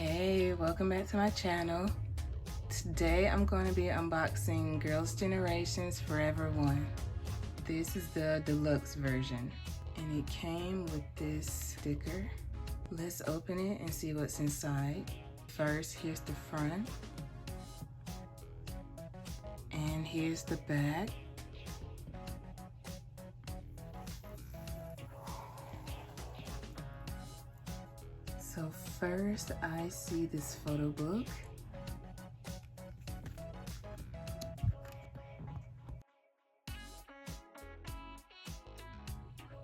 Hey, welcome back to my channel. Today I'm going to be unboxing Girls' Generation's Forever One. This is the deluxe version and it came with this sticker. Let's open it and see what's inside. First, here's the front and here's the back. So first I see this photo book.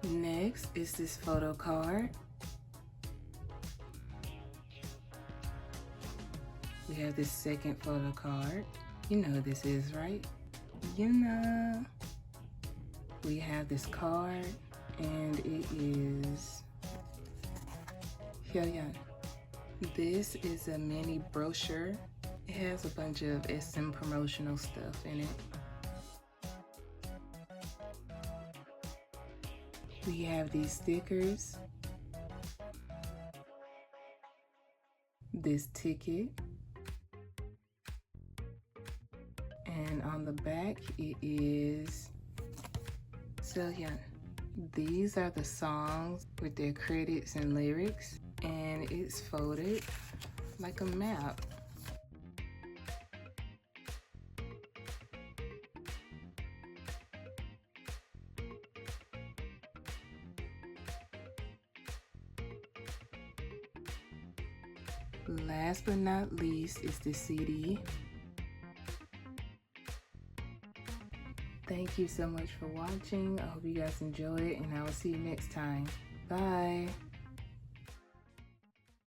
Next is this photo card. We have this second photo card. You know who this is, right? You know. We have this card and it is Hyun. This is a mini brochure. It has a bunch of SM promotional stuff in it. We have these stickers, this ticket, and on the back it is Seolhyun. These are the songs with their credits and lyrics, and it's folded like a map. Last but not least is the CD. Thank you so much for watching. I hope you guys enjoy it and I will see you next time. Bye.